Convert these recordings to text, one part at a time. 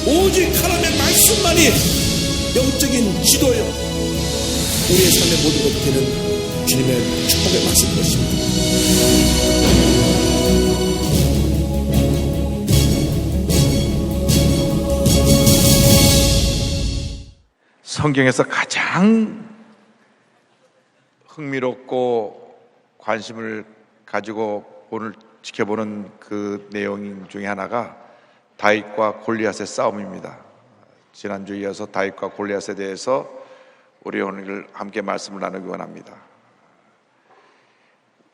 오직 하나님의 말씀만이 영적인 지도요, 우리의 삶의 모든 것들은 주님의 축복의 말씀인 것입니다. 성경에서 가장 흥미롭고 관심을 가지고 오늘 지켜보는 그 내용 중에 하나가 다윗과 골리앗의 싸움입니다. 지난주에 이어서 다윗과 골리앗에 대해서 우리 오늘 함께 말씀을 나누기 원합니다.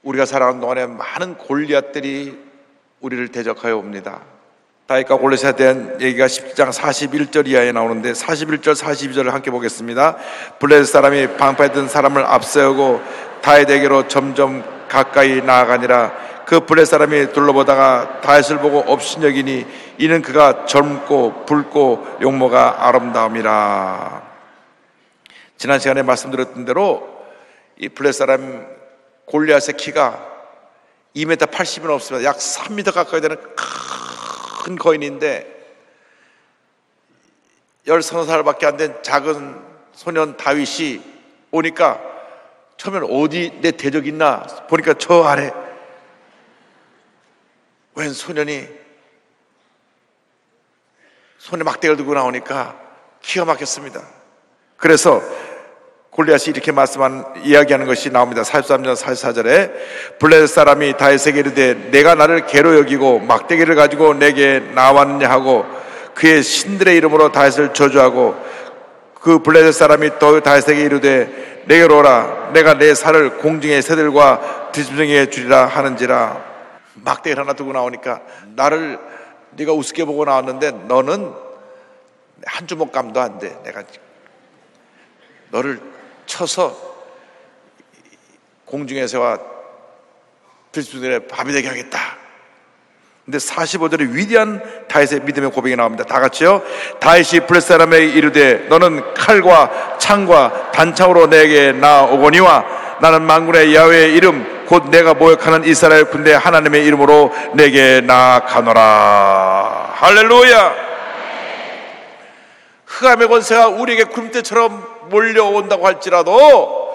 우리가 살아가는 동안에 많은 골리앗들이 우리를 대적하여 옵니다. 다윗과 골리앗에 대한 얘기가 10장 41절 이하에 나오는데 41절 42절을 함께 보겠습니다. 블레셋 사람이 방파에 든 사람을 앞세우고 다윗에게로 점점 가까이 나아가니라. 그 블레셋 사람이 둘러보다가 다윗을 보고 업신여기니 이는 그가 젊고 붉고 용모가 아름다움이라. 지난 시간에 말씀드렸던 대로 이 블레셋 사람 골리앗의 키가 2m 80은 없습니다. 약 3m 가까이 되는 큰 거인인데 13살밖에 안 된 작은 소년 다윗이 오니까 처음엔 어디 내 대적 있나 보니까 저 아래 웬 소년이 손에 막대기를 들고 나오니까 기가 막혔습니다. 그래서 골리앗이 이렇게 이야기하는 것이 나옵니다. 43절 44절에 블레셋 사람이 다윗에게 이르되 내가 나를 개로 여기고 막대기를 가지고 내게 나왔느냐 하고 그의 신들의 이름으로 다윗을 저주하고 그 블레셋 사람이 또 다윗에게 이르되 내게로 오라. 내가 내 살을 공중의 새들과 들짐승에게 주리라 하는지라. 막대기를 하나 두고 나오니까 나를 네가 우습게 보고 나왔는데 너는 한 주먹감도 안 돼. 내가 너를 쳐서 공중의 새와 들짐승들의 밥이 되게 하겠다. 근데 45절에 위대한 다윗의 믿음의 고백이 나옵니다. 다 같이요. 다윗이 블레셋 사람에게 이르되 너는 칼과 창과 단창으로 내게 나오거니와 나는 만군의 야훼의 이름 곧 내가 모욕하는 이스라엘 군대 하나님의 이름으로 내게 나아가노라. 할렐루야. 흑암의 권세가 우리에게 구름대처럼 몰려온다고 할지라도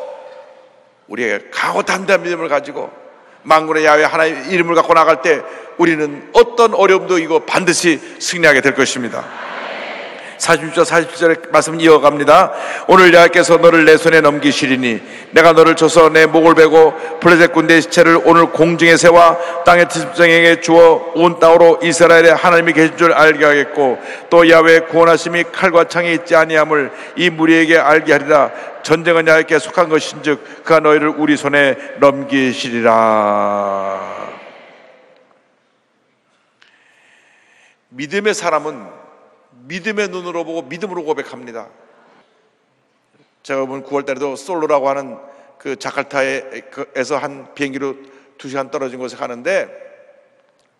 우리에게 강하고 단단한 믿음을 가지고 만군의 야훼 하나님의 이름을 갖고 나갈 때 우리는 어떤 어려움도 이거 반드시 승리하게 될 것입니다. 46절 47절의 말씀 이어갑니다. 오늘 여호와께서 너를 내 손에 넘기시리니 내가 너를 쳐서 내 목을 베고 블레셋 군대의 시체를 오늘 공중의 새와 땅의 들짐승에게 주어 온 땅으로 이스라엘의 하나님이 계신 줄 알게 하겠고 또 야훼의 구원하심이 칼과 창에 있지 아니함을 이 무리에게 알게 하리라. 전쟁은 야훼께 속한 것인즉 그가 너희를 우리 손에 넘기시리라. 믿음의 사람은 믿음의 눈으로 보고 믿음으로 고백합니다. 제가 이번 9월달에도 솔로라고 하는 그 자카르타에서 한 비행기로 2시간 떨어진 곳에 가는데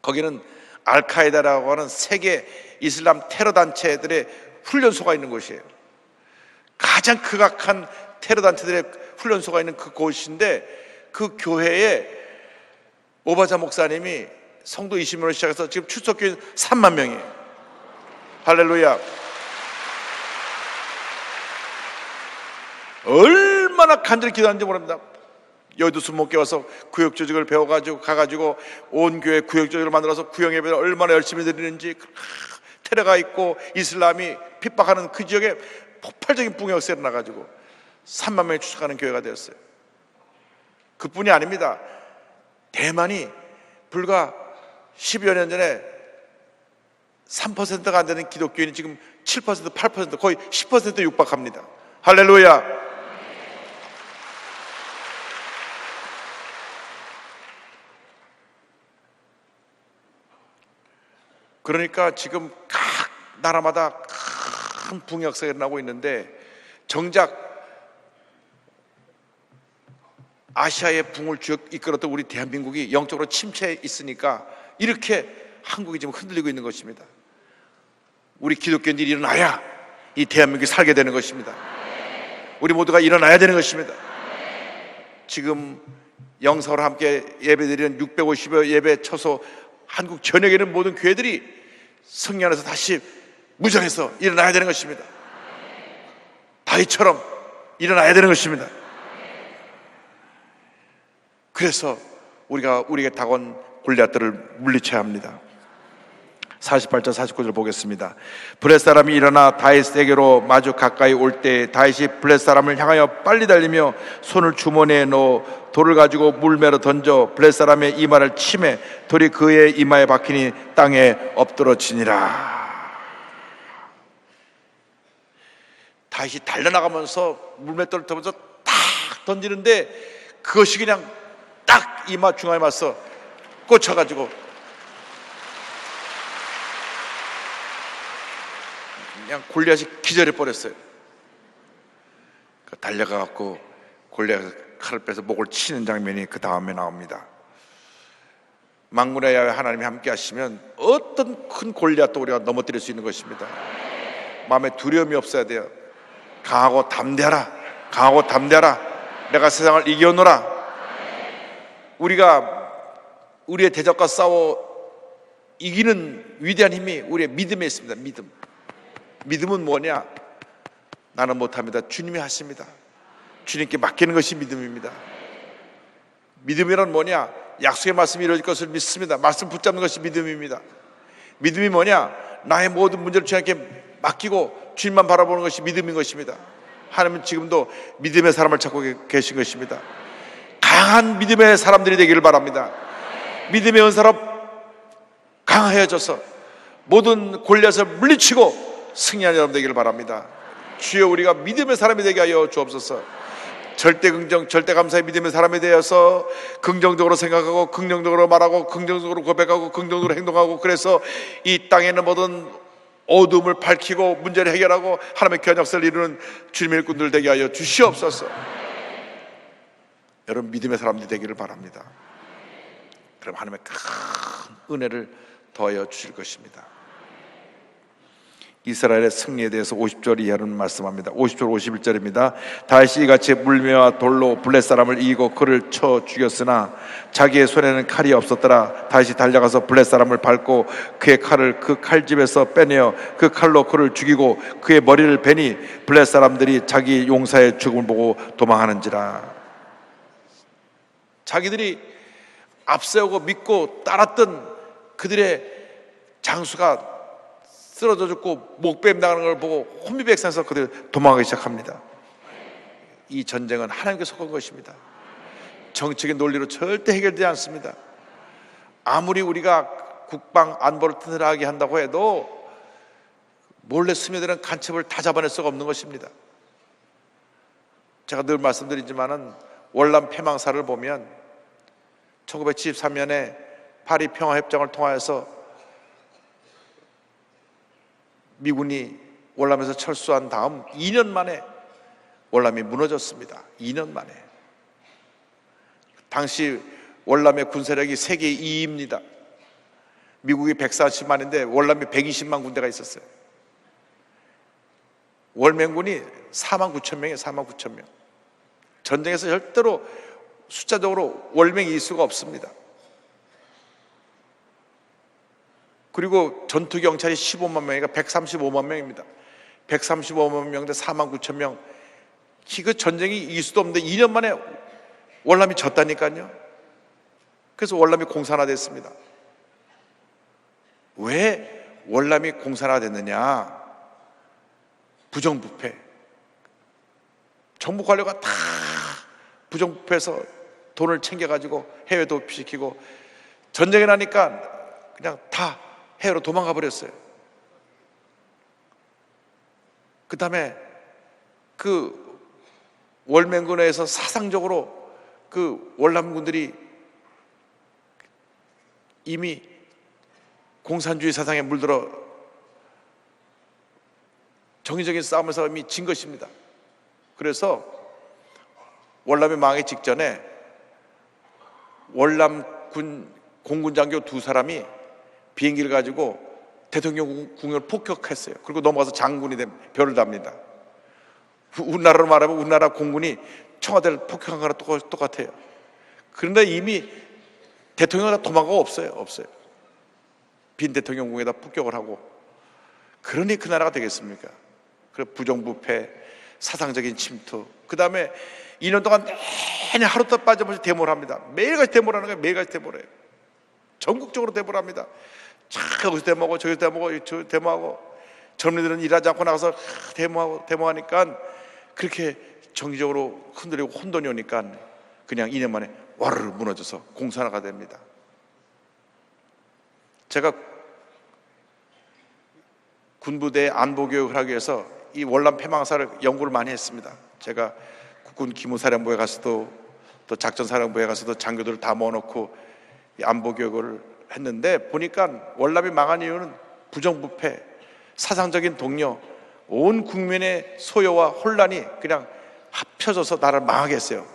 거기는 알카에다라고 하는 세계 이슬람 테러 단체들의 훈련소가 있는 곳이에요. 가장 극악한 테러 단체들의 훈련소가 있는 그 곳인데 그 교회에 오바자 목사님이 성도 20명을 시작해서 지금 출석교인 3만 명이에요. 할렐루야. 얼마나 간절히 기도하는지 모릅니다. 여의도 순목교에 와서 구역조직을 배워가지고 가가지고 온 교회 구역조직을 만들어서 구역예배를 얼마나 열심히 드리는지, 테러가 있고 이슬람이 핍박하는 그 지역에 폭발적인 붕괴가 일어나가지고 3만 명이 추적하는 교회가 되었어요. 그뿐이 아닙니다. 대만이 불과 10여 년 전에 3%가 안 되는 기독교인이 지금 7%, 8% 거의 10% 육박합니다. 할렐루야. 그러니까 지금 각 나라마다 큰 붕역사가 일어나고 있는데 정작 아시아의 붕을 이끌었던 우리 대한민국이 영적으로 침체해 있으니까 이렇게 한국이 지금 흔들리고 있는 것입니다. 우리 기독교인들이 일어나야 이 대한민국이 살게 되는 것입니다. 우리 모두가 일어나야 되는 것입니다. 지금 영상으로 함께 예배드리는 650여 예배 처소 한국 전역에 있는 모든 교회들이 성령 안에서 다시 무장해서 일어나야 되는 것입니다. 다윗처럼 일어나야 되는 것입니다. 그래서 우리가 우리에게 다가온 골리앗들을 물리쳐야 합니다. 48절 49절 보겠습니다. 블레 사람이 일어나 다윗에게로 마주 가까이 올 때 다윗이 블레 사람을 향하여 빨리 달리며 손을 주머니에 넣어 돌을 가지고 물매로 던져 블레 사람의 이마를 치매 돌이 그의 이마에 박히니 땅에 엎드러지니라. 다윗이 달려나가면서 물맷돌을 터면서 탁 던지는데 그것이 그냥 딱 이마 중앙에 맞서 꽂혀가지고 그냥 골리앗이 기절해 버렸어요. 달려가갖고 골리앗 칼을 빼서 목을 치는 장면이 그 다음에 나옵니다. 만군의 야훼 하나님이 함께 하시면 어떤 큰 골리앗도 우리가 넘어뜨릴 수 있는 것입니다. 마음에 두려움이 없어야 돼요. 강하고 담대하라. 강하고 담대하라. 내가 세상을 이겨노라. 우리가 우리의 대적과 싸워 이기는 위대한 힘이 우리의 믿음에 있습니다. 믿음은 뭐냐? 나는 못합니다. 주님이 하십니다. 주님께 맡기는 것이 믿음입니다. 믿음이란 뭐냐? 약속의 말씀이 이루어질 것을 믿습니다. 말씀 붙잡는 것이 믿음입니다. 믿음이 뭐냐? 나의 모든 문제를 주님께 맡기고 주님만 바라보는 것이 믿음인 것입니다. 하나님은 지금도 믿음의 사람을 찾고 계신 것입니다. 강한 믿음의 사람들이 되기를 바랍니다. 믿음의 은사로 강하여져서 모든 골리앗을 물리치고 승리하는 여러분 되기를 바랍니다. 주여 우리가 믿음의 사람이 되게 하여 주옵소서. 절대 긍정, 절대 감사의 믿음의 사람이 되어서 긍정적으로 생각하고 긍정적으로 말하고 긍정적으로 고백하고 긍정적으로 행동하고 그래서 이 땅에 있는 모든 어둠을 밝히고 문제를 해결하고 하나님의 귀한 역사를 이루는 주님의 일꾼들 되게 하여 주시옵소서. 여러분 믿음의 사람들이 되기를 바랍니다. 그럼 하나님의 큰 은혜를 더하여 주실 것입니다. 이스라엘의 승리에 대해서 50절 이하는 말씀합니다. 50절 51절입니다. 다윗이 이같이 물매와 돌로 블레 사람을 이기고 그를 쳐 죽였으나 자기의 손에는 칼이 없었더라. 다윗이 달려가서 블레 사람을 밟고 그의 칼을 그 칼집에서 빼내어 그 칼로 그를 죽이고 그의 머리를 베니 블레 사람들이 자기 용사의 죽음을 보고 도망하는지라. 자기들이 앞세우고 믿고 따랐던 그들의 장수가 쓰러져 죽고 목뱀 당하는 걸 보고 혼미백산에서 그들 도망하기 시작합니다. 이 전쟁은 하나님께 속한 것입니다. 정치적인 논리로 절대 해결되지 않습니다. 아무리 우리가 국방 안보를 튼튼하게 한다고 해도 몰래 스며드는 간첩을 다 잡아낼 수가 없는 것입니다. 제가 늘 말씀드리지만은 월남 폐망사를 보면 1973년에 파리 평화협정을 통하여서 미군이 월남에서 철수한 다음 2년 만에 월남이 무너졌습니다. 2년 만에. 당시 월남의 군사력이 세계 2위입니다. 미국이 140만인데 월남이 120만 군대가 있었어요. 월맹군이 4만 9천 명이에요. 4만 9천 명. 전쟁에서 절대로 숫자적으로 월맹이 이길 수가 없습니다. 그리고 전투 경찰이 15만 명이니까 135만 명입니다. 135만 명인데 4만 9천 명. 그 전쟁이 이길 수도 없는데 2년 만에 월남이 졌다니까요. 그래서 월남이 공산화됐습니다. 왜 월남이 공산화됐느냐? 부정부패. 정부 관료가 다 부정부패해서 돈을 챙겨가지고 해외 도피시키고 전쟁이 나니까 그냥 다 해외로 도망가 버렸어요. 그 다음에 그 월맹군에서 사상적으로 그 월남군들이 이미 공산주의 사상에 물들어 정의적인 싸움에서 이미 진 것입니다. 그래서 월남이 망하기 직전에 월남군 공군 장교 2사람이 비행기를 가지고 대통령 궁을 폭격했어요. 그리고 넘어가서 장군이 된 별을 답니다. 우리나라로 말하면 우리나라 공군이 청와대를 폭격한 거랑 똑같아요. 그런데 이미 대통령이 다 도망가고 없어요. 빈 대통령궁에다 폭격을 하고 그러니 그 나라가 되겠습니까? 그 부정부패, 사상적인 침투, 그 다음에 2년 동안 내내 하루도 빠짐없이 데모를 합니다. 매일같이 데모를 하는 거예요. 매일같이 데모를 해요. 전국적으로 데모를 합니다. 여기서 데모하고 저기서 데모하고 저 데모하고, 젊은이들은 일하지 않고 나가서 데모하니까 그렇게 정기적으로 흔들리고 혼돈이 오니까 그냥 2년 만에 와르르 무너져서 공산화가 됩니다. 제가 군부대 안보교육을 하기 위해서 이 월남 폐망사를 연구를 많이 했습니다. 제가 국군 기무사령부에 가서도 또 작전사령부에 가서도 장교들을 다 모아놓고 이 안보교육을 했는데, 보니까 월남이 망한 이유는 부정부패, 사상적인 동요, 온 국민의 소요와 혼란이 그냥 합쳐져서 나라를 망하게 했어요.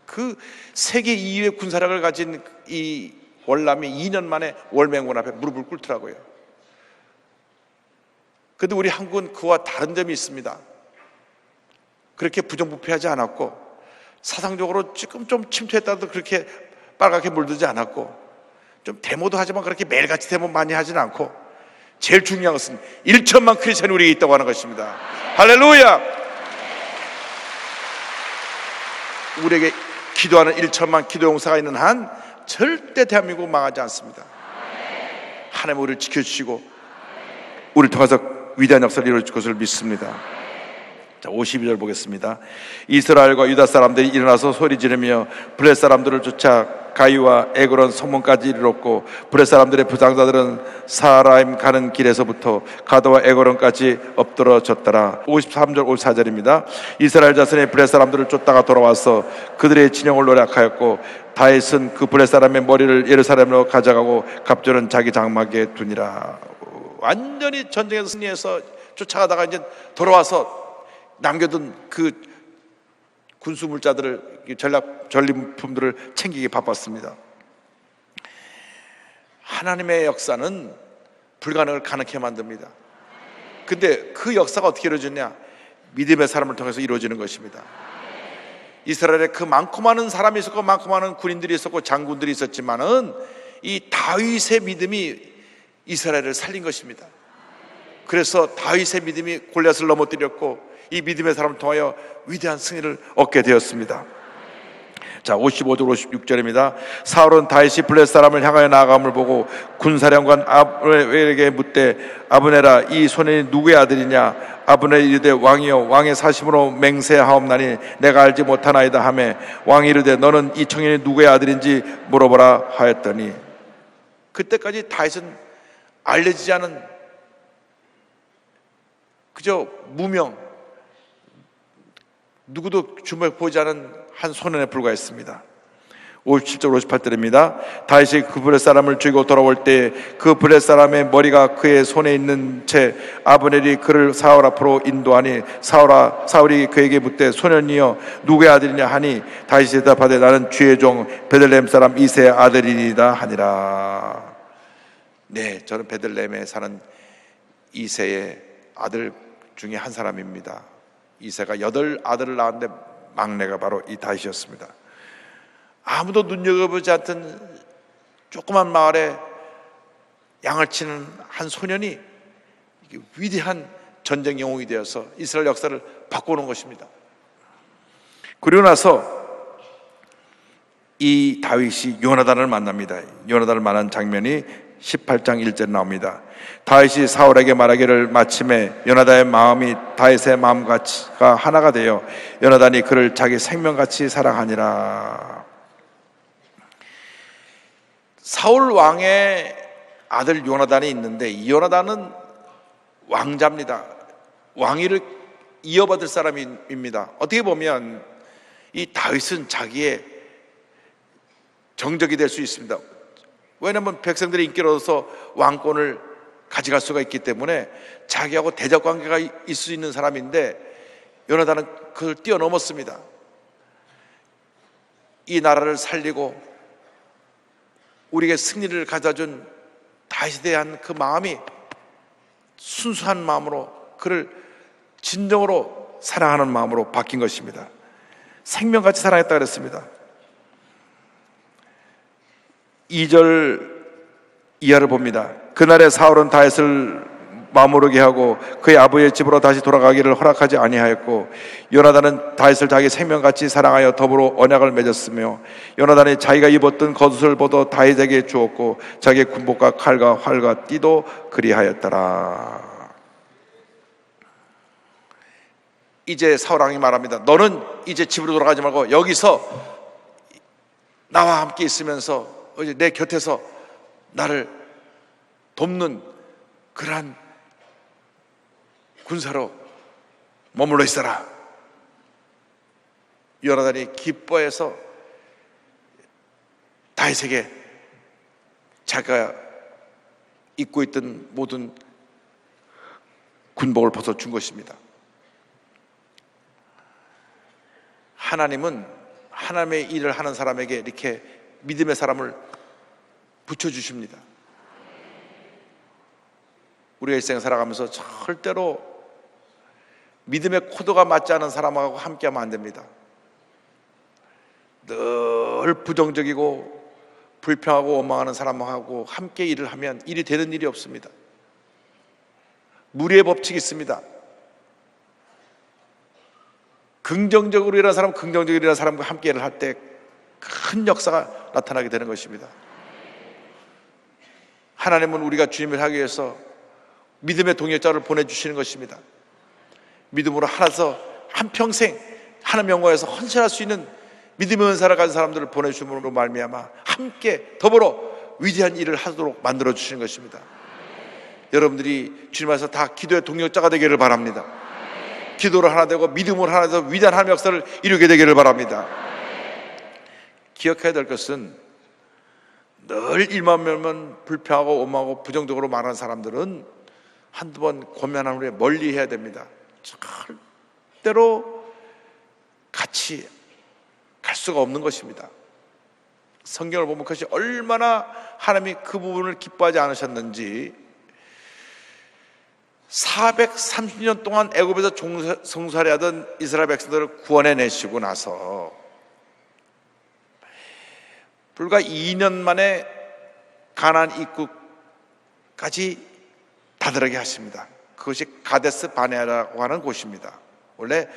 그 세계 2위의 군사력을 가진 이 월남이 2년 만에 월맹군 앞에 무릎을 꿇더라고요. 그런데 우리 한국은 그와 다른 점이 있습니다. 그렇게 부정부패하지 않았고, 사상적으로 지금 좀 침투했다도 그렇게 빨갛게 물들지 않았고, 좀 데모도 하지만 그렇게 매일같이 데모 많이 하진 않고, 제일 중요한 것은 1천만 크리스천이 우리에게 있다고 하는 것입니다. 할렐루야! 우리에게 기도하는 1천만 기도용사가 있는 한 절대 대한민국 망하지 않습니다. 하나님 우리를 지켜주시고 우리를 통해서 위대한 역사를 이루어질 것을 믿습니다. 자, 52절 보겠습니다. 이스라엘과 유다 사람들이 일어나서 소리 지르며 블렛 사람들을 쫓아 가이와 에그론 성문까지 이르렀고, 블렛 사람들의 부상자들은 사라임 가는 길에서부터 가드와 에그론까지 엎드러졌더라. 53절 54절입니다. 이스라엘 자손의 블렛 사람들을 쫓다가 돌아와서 그들의 진영을 노략하였고, 다윗은 그 블렛 사람의 머리를 예루살렘으로 가져가고 갑절은 자기 장막에 두니라. 완전히 전쟁에서 승리해서 쫓아가다가 이제 돌아와서 남겨둔 그 군수물자들을, 전리품들을 챙기기 바빴습니다. 하나님의 역사는 불가능을 가능케 만듭니다. 근데 그 역사가 어떻게 이루어지냐? 믿음의 사람을 통해서 이루어지는 것입니다. 이스라엘에 그 많고 많은 사람이 있었고, 많고 많은 군인들이 있었고, 장군들이 있었지만은 이 다윗의 믿음이 이스라엘을 살린 것입니다. 그래서 다윗의 믿음이 골리앗을 넘어뜨렸고, 이 믿음의 사람을 통하여 위대한 승리를 얻게 되었습니다. 자, 55절 56절입니다. 사울은 다윗이 블렛 사람을 향하여 나아감을 보고 군사령관 아브넬에게 묻되, 아브넬아, 이 소년이 누구의 아들이냐? 아브넬이 이르되, 왕이여, 왕의 사심으로 맹세하옵나니 내가 알지 못하나이다 하매, 왕이 이르되, 너는 이 청년이 누구의 아들인지 물어보라 하였더니, 그때까지 다윗은 알려지지 않은 그저 무명, 누구도 주목보지 않은 한 소년에 불과했습니다. 57절 58절입니다. 다윗이 그 블렛 사람을 죽이고 돌아올 때 그 블렛 사람의 머리가 그의 손에 있는 채 아브넬이 그를 사울 앞으로 인도하니, 사울이 그에게 묻되, 소년이여 누구의 아들이냐 하니, 다윗이 대답하되, 나는 주의 종 베들레헴 사람 이새의 아들이니이다 하니라. 네, 저는 베들레헴에 사는 이새의 아들 중에 한 사람입니다. 이새가 8 아들을 낳았는데 막내가 바로 이 다윗이었습니다. 아무도 눈여겨보지 않던 조그만 마을에 양을 치는 한 소년이 위대한 전쟁 영웅이 되어서 이스라엘 역사를 바꿔놓은 것입니다. 그리고 나서 이 다윗이 요나단을 만납니다. 요나단을 만난 장면이 18장 1절에 나옵니다. 다윗이 사울에게 말하기를, 마침에 요나단의 마음이 다윗의 마음과 하나가 되어 요나단이 그를 자기 생명같이 사랑하니라. 사울 왕의 아들 요나단이 있는데, 이 요나단은 왕자입니다. 왕위를 이어받을 사람입니다. 어떻게 보면 이 다윗은 자기의 정적이 될 수 있습니다. 왜냐하면 백성들이 인기를 얻어서 왕권을 가져갈 수가 있기 때문에 자기하고 대적 관계가 있을 수 있는 사람인데, 요나단은 그걸 뛰어넘었습니다. 이 나라를 살리고 우리에게 승리를 가져준 다윗에 대한 그 마음이 순수한 마음으로, 그를 진정으로 사랑하는 마음으로 바뀐 것입니다. 생명같이 사랑했다 그랬습니다. 2절 이하를 봅니다. 그날에 사울은 다윗을 마무르게 하고 그의 아버지의 집으로 다시 돌아가기를 허락하지 아니하였고, 요나단은 다윗을 자기 생명같이 사랑하여 더불어 언약을 맺었으며, 요나단이 자기가 입었던 겉옷을 벗어 다윗에게 주었고 자기의 군복과 칼과 활과 띠도 그리하였더라. 이제 사울왕이 말합니다. 너는 이제 집으로 돌아가지 말고 여기서 나와 함께 있으면서 이제 내 곁에서 나를 돕는 그러한 군사로 머물러 있어라. 요나단이 기뻐해서 다윗에게 자기가 입고 있던 모든 군복을 벗어준 것입니다. 하나님은 하나님의 일을 하는 사람에게 이렇게 믿음의 사람을 붙여주십니다. 우리가 일생 살아가면서 절대로 믿음의 코드가 맞지 않은 사람하고 함께하면 안 됩니다. 늘 부정적이고 불평하고 원망하는 사람하고 함께 일을 하면 일이 되는 일이 없습니다. 무리의 법칙이 있습니다. 긍정적으로 일하는 사람, 긍정적으로 일하는 사람과 함께 일을 할 때 큰 역사가 나타나게 되는 것입니다. 하나님은 우리가 주님을 하기 위해서 믿음의 동역자를 보내주시는 것입니다. 믿음으로 하나서 한평생 하나님 영광에서 헌신할 수 있는 믿음의 은사를 가진 사람들을 보내주심으로 말미암아 함께 더불어 위대한 일을 하도록 만들어주시는 것입니다. 여러분들이 주님 안에서 다 기도의 동역자가 되기를 바랍니다. 기도로 하나 되고 믿음으로 하나 돼서 위대한 하나님의 역사를 이루게 되기를 바랍니다. 기억해야 될 것은 늘 일만 mel면 불평하고 오만하고 부정적으로 말하는 사람들은 한두 번 고민한 후에 멀리 해야 됩니다. 절대로 같이 갈 수가 없는 것입니다. 성경을 보면 그것이 얼마나 하나님이 그 부분을 기뻐하지 않으셨는지, 430년 동안 애굽에서 종살이하던 이스라엘 백성들을 구원해내시고 나서 불과 2년 만에 가나안 입구까지 다다르게 하십니다. 그것이 가데스 바네아라고 하는 곳입니다. 원래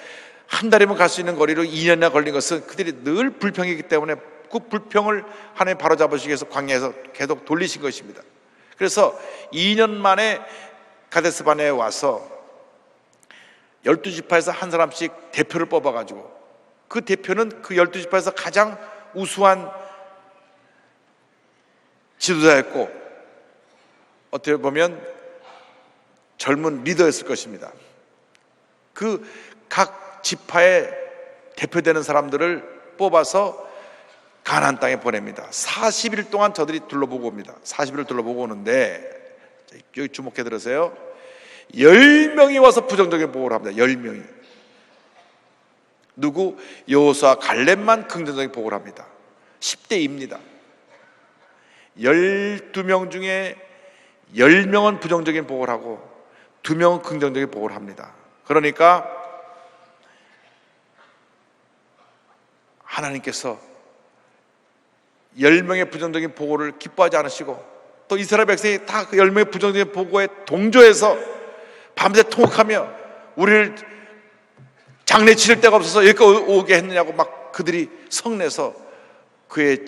한 달이면 갈 수 있는 거리로 2년이나 걸린 것은 그들이 늘 불평이기 때문에 그 불평을 하나님 바로잡으시기 위해서 광야에서 계속 돌리신 것입니다. 그래서 2년 만에 가데스 바네아에 와서 12지파에서 한 사람씩 대표를 뽑아가지고, 그 대표는 그 12지파에서 가장 우수한 지도자였고 어떻게 보면 젊은 리더였을 것입니다. 그 각 지파에 대표되는 사람들을 뽑아서 가나안 땅에 보냅니다. 40일 동안 저들이 둘러보고 옵니다. 40일을 둘러보고 오는데 여기 주목해 들으세요. 10명이 와서 부정적인 보고를 합니다. 10명이. 누구? 여호수아 갈렙만 긍정적인 보고를 합니다. 10대2입니다. 12명 중에 10명은 부정적인 보고를 하고 2명은 긍정적인 보고를 합니다. 그러니까 하나님께서 10명의 부정적인 보고를 기뻐하지 않으시고, 또 이스라엘 백성이 다 그 10명의 부정적인 보고에 동조해서 밤새 통곡하며 우리를 장례 치를 데가 없어서 여기까지 오게 했느냐고 막 그들이 성내서 그의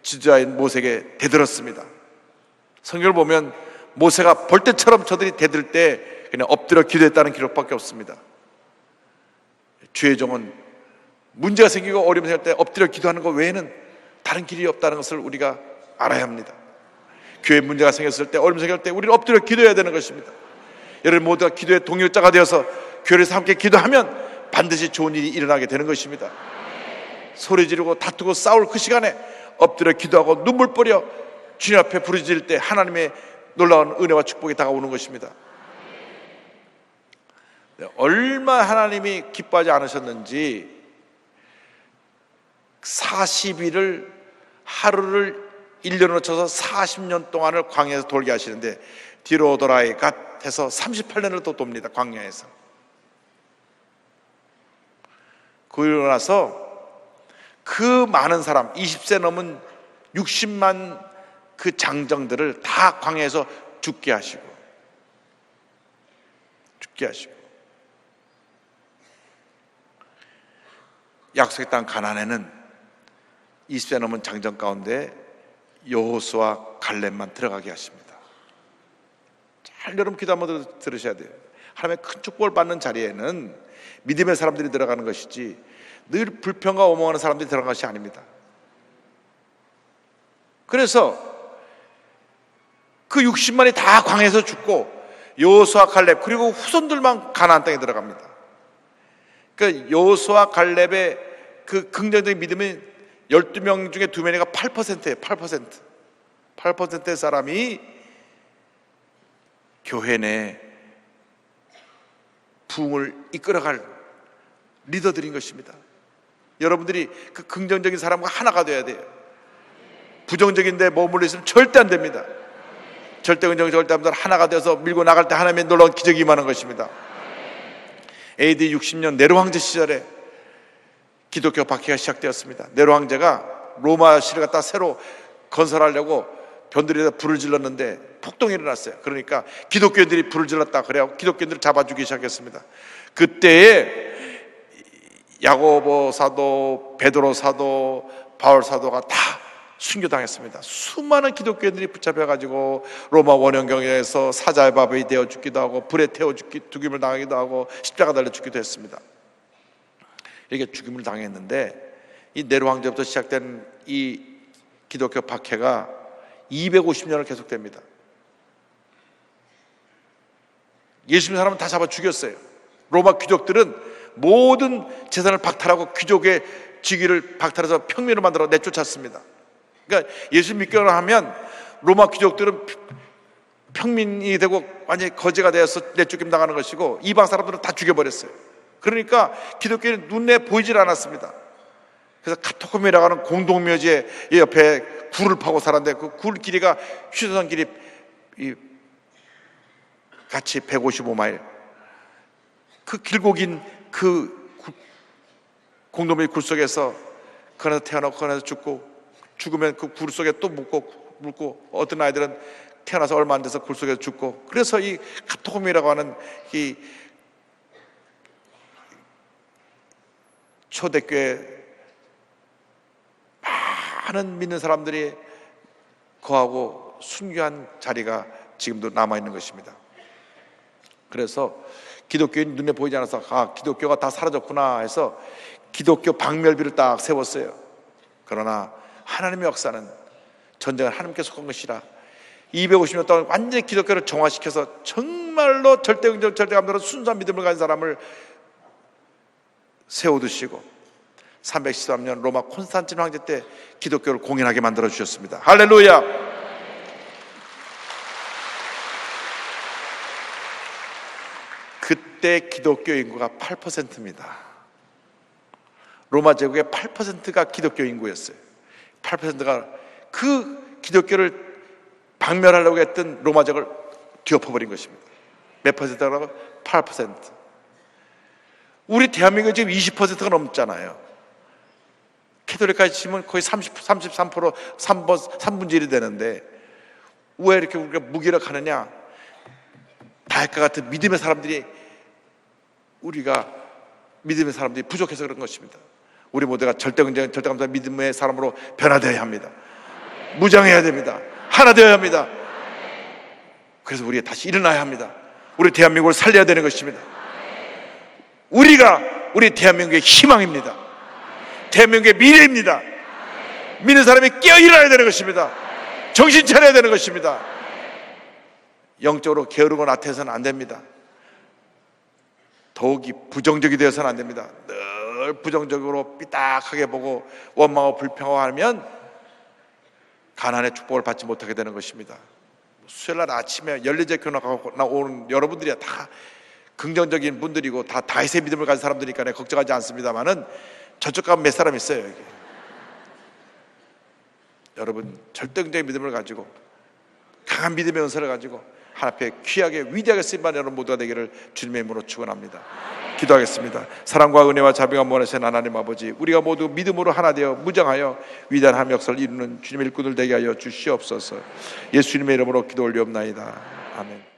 지도자인 모세에게 대들었습니다. 성경을 보면 모세가 벌떼처럼 저들이 대들 때 그냥 엎드려 기도했다는 기록밖에 없습니다. 주의 종은 문제가 생기고 어려움이 생길 때 엎드려 기도하는 것 외에는 다른 길이 없다는 것을 우리가 알아야 합니다. 교회에 문제가 생겼을 때, 어려움이 생길 때 우리는 엎드려 기도해야 되는 것입니다. 여러분 모두가 기도의 동역자가 되어서 교회에서 함께 기도하면 반드시 좋은 일이 일어나게 되는 것입니다. 소리 지르고 다투고 싸울 그 시간에 엎드려 기도하고 눈물 뿌려 주님 앞에 부르짖을 때 하나님의 놀라운 은혜와 축복이 다가오는 것입니다. 얼마 하나님이 기뻐하지 않으셨는지 40일을 하루를 1년으로 쳐서 40년 동안을 광야에서 돌게 하시는데, 뒤로 돌아이 갓 해서 38년을 또 돕니다. 광야에서. 그러고 나서 그 많은 사람, 20세 넘은 60만 그 장정들을 다 광야에서 죽게 하시고, 죽게 하시고, 약속의 땅 가나안에는 20세 넘은 장정 가운데 여호수아 갈렙만 들어가게 하십니다. 잘 여러분 기도 한번 들으셔야 돼요. 하나님의 큰 축복을 받는 자리에는 믿음의 사람들이 들어가는 것이지 늘 불평과 오망하는 사람들이 들어간 것이 아닙니다. 그래서 그 60만이 다 광야에서 죽고 여호수아 갈렙 그리고 후손들만 가나안 땅에 들어갑니다. 그러니까 여호수아 갈렙의 그 긍정적인 믿음이 12명 중에 2명이가 8%예요. 8%의 사람이 교회 내 부흥을 이끌어갈 리더들인 것입니다. 여러분들이 그 긍정적인 사람과 하나가 되어야 돼요. 부정적인 데 머물러 있으면 절대 안 됩니다. 절대 긍정적 절대 안 됩니다. 하나가 되어서 밀고 나갈 때 하나님의 놀라운 기적이 임하는 것입니다. AD 60년 네로 황제 시절에 기독교 박해가 시작되었습니다. 네로 황제가 로마시를 갖다 새로 건설하려고 변두리에다 불을 질렀는데 폭동이 일어났어요. 그러니까 기독교인들이 불을 질렀다 그래요. 기독교인들을 잡아주기 시작했습니다. 그때에 야고보 사도, 베드로 사도, 바울 사도가 다 순교당했습니다. 수많은 기독교인들이 붙잡혀가지고 로마 원형경에서 사자의 밥이 되어 죽기도 하고 불에 태워 죽임을 당하기도 하고 십자가 달려 죽기도 했습니다. 이렇게 죽임을 당했는데 이 네로 황제부터 시작된 이 기독교 박해가 250년을 계속됩니다. 예수 믿는 사람은 다 잡아 죽였어요. 로마 귀족들은 모든 재산을 박탈하고 귀족의 직위를 박탈해서 평민으로 만들어 내쫓았습니다. 그러니까 예수 믿기로 하면 로마 귀족들은 평민이 되고 완전히 거지가 되어서 내쫓김 당하는 것이고 이방 사람들은 다 죽여버렸어요. 그러니까 기독교는 눈에 보이질 않았습니다. 그래서 카토콤이라고 하는 공동묘지의 옆에 굴을 파고 살았는데 그 굴 길이가 휴전선 길이 같이 155마일, 그 길고 긴 그 공동묘지 굴 속에서 그 안에서 태어나고 그 안에서 죽고 죽으면 그 굴 속에 또 묻고 어떤 아이들은 태어나서 얼마 안 돼서 굴 속에서 죽고, 그래서 이 카토콤이라고 하는 이 초대교회 많은 믿는 사람들이 거하고 순교한 자리가 지금도 남아있는 것입니다. 그래서 기독교인 눈에 보이지 않아서 기독교가 다 사라졌구나 해서 기독교 박멸비를 딱 세웠어요. 그러나 하나님의 역사는 전쟁을 하나님께 속한 것이라 250년 동안 완전히 기독교를 정화시켜서 정말로 절대긍정 절대감대로 순수한 믿음을 가진 사람을 세워두시고 313년 로마 콘스탄틴 황제 때 기독교를 공인하게 만들어 주셨습니다. 할렐루야. 그때 기독교 인구가 8%입니다. 로마 제국의 8%가 기독교 인구였어요. 8%가 그 기독교를 박멸하려고 했던 로마 제국을 뒤엎어버린 것입니다. 몇 퍼센트라고? 8%. 우리 대한민국은 지금 20%가 넘잖아요. 캐톨릭까지 치면 거의 33% 3분의 1이 되는데 왜 이렇게 우리가 무기력하느냐? 다윗과 같은 믿음의 사람들이, 우리가 믿음의 사람들이 부족해서 그런 것입니다. 우리 모두가 절대긍정 절대감사 믿음의 사람으로 변화되어야 합니다. 무장해야 됩니다. 하나 되어야 합니다. 그래서 우리가 다시 일어나야 합니다. 우리 대한민국을 살려야 되는 것입니다. 우리가 우리 대한민국의 희망입니다. 대한민국의 미래입니다. 믿는 사람이 깨어 일어나야 되는 것입니다. 정신 차려야 되는 것입니다. 영적으로 게으르고 나태해서는 안 됩니다. 더욱이 부정적이 되어서는 안 됩니다. 늘 부정적으로 삐딱하게 보고 원망하고 불평하면 가난의 축복을 받지 못하게 되는 것입니다. 수요일날 아침에 열리제 교회나가고 나오는 여러분들이 다 긍정적인 분들이고 다 다윗의 믿음을 가진 사람들이니까 내가 걱정하지 않습니다만은 저쪽 가면 몇 사람 있어요. 여기. 여러분 절대적인 믿음을 가지고 강한 믿음의 은사를 가지고 하나님 앞에 귀하게 위대하게 쓰임받는 여러분 모두가 되기를 주님의 이름으로 축원합니다. 기도하겠습니다. 사랑과 은혜와 자비가 무한하신 하나님 아버지, 우리가 모두 믿음으로 하나 되어 무장하여 위대한 하나님의 역사를 이루는 주님의 일꾼들 되게 하여 주시옵소서. 예수님의 이름으로 기도 올리옵나이다. 아멘.